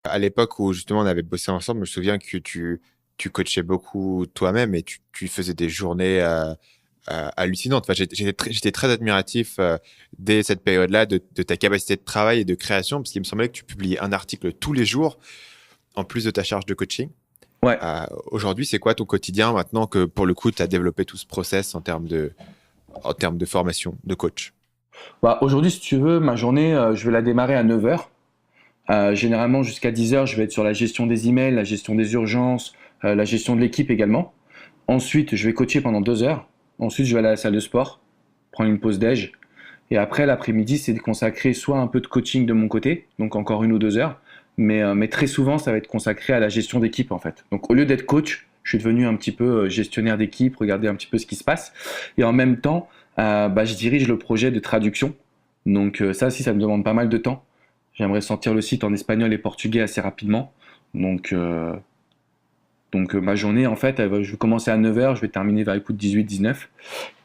À l'époque où justement on avait bossé ensemble, je me souviens que tu coachais beaucoup toi-même et tu faisais des journées hallucinantes. Enfin, j'étais très admiratif dès cette période-là de ta capacité de travail et de création, parce qu'il me semblait que tu publiais un article tous les jours, en plus de ta charge de coaching. Ouais. Aujourd'hui, c'est quoi ton quotidien maintenant que pour le coup, tu as développé tout ce process en termes de formation de coach? Bah, aujourd'hui, si tu veux, ma journée, je vais la démarrer à 9 heures. Généralement, jusqu'à 10 heures, je vais être sur la gestion des emails, la gestion des urgences, la gestion de l'équipe également. Ensuite, je vais coacher pendant 2 heures. Ensuite, je vais aller à la salle de sport, prendre une pause déj. Et après, l'après-midi, c'est consacré soit un peu de coaching de mon côté, donc encore 1 ou 2 heures, mais très souvent, ça va être consacré à la gestion d'équipe en fait. Donc au lieu d'être coach, je suis devenu un petit peu gestionnaire d'équipe, regarder un petit peu ce qui se passe. Et en même temps, je dirige le projet de traduction. Donc ça aussi, ça me demande pas mal de temps. J'aimerais sortir le site en espagnol et portugais assez rapidement. Donc, euh, donc ma journée, en fait, je vais commencer à 9 heures, je vais terminer vers les coups de 18-19.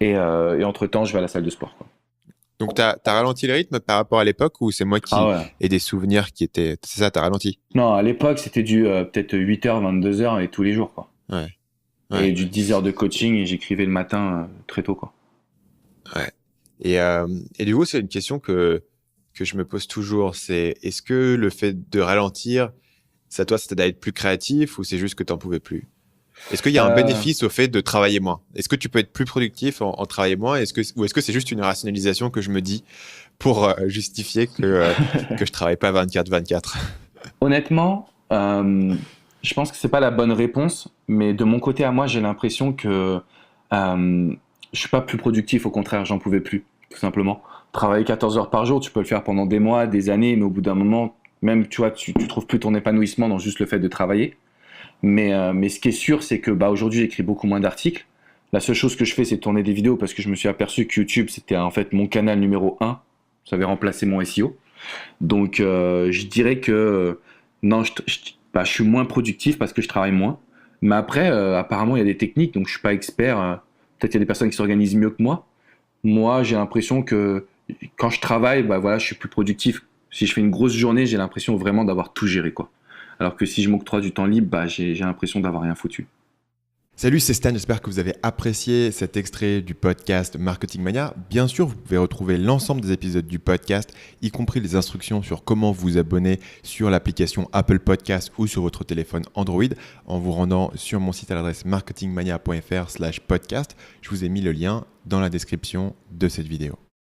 Et entre-temps, je vais à la salle de sport, quoi. Donc, tu as ralenti le rythme par rapport à l'époque ou c'est moi Ah qui ouais. ai des souvenirs qui étaient. C'est ça, tu as ralenti? Non, à l'époque, c'était du peut-être 8 heures, 22 heures et tous les jours, quoi. Ouais, Et ouais, du 10 heures de coaching et j'écrivais le matin très tôt, quoi. ouais. Et du coup, c'est une question que je me pose toujours. C'est est-ce que le fait de ralentir, ça t'aide à être plus créatif ou c'est juste que t'en pouvais plus? Est-ce qu'il y a un Euh, bénéfice au fait de travailler moins? Est-ce que tu peux être plus productif en travaillant moins? Ou est-ce que c'est juste une rationalisation que je me dis pour justifier que je travaille pas 24/24? Honnêtement, je pense que c'est pas la bonne réponse, mais de mon côté à moi, j'ai l'impression que je suis pas plus productif, au contraire, j'en pouvais plus, tout simplement. Travailler 14 heures par jour, tu peux le faire pendant des mois, des années, mais au bout d'un moment, même tu vois, tu trouves plus ton épanouissement dans juste le fait de travailler. Mais ce qui est sûr, c'est que aujourd'hui, j'écris beaucoup moins d'articles. La seule chose que je fais, c'est tourner des vidéos parce que je me suis aperçu que YouTube, c'était en fait mon canal numéro un. Ça avait remplacé mon SEO. Donc, je dirais que non, je suis moins productif parce que je travaille moins. Mais après, apparemment, il y a des techniques, donc je suis pas expert. Peut-être il y a des personnes qui s'organisent mieux que moi. Moi, j'ai l'impression que quand je travaille, bah voilà, je suis plus productif. Si je fais une grosse journée, j'ai l'impression vraiment d'avoir tout géré, quoi. Alors que si je m'octroie du temps libre, j'ai l'impression d'avoir rien foutu. Salut, c'est Stan, j'espère que vous avez apprécié cet extrait du podcast Marketing Mania. Bien sûr, vous pouvez retrouver l'ensemble des épisodes du podcast, y compris les instructions sur comment vous abonner sur l'application Apple Podcast ou sur votre téléphone Android en vous rendant sur mon site à l'adresse marketingmania.fr/podcast. Je vous ai mis le lien dans la description de cette vidéo.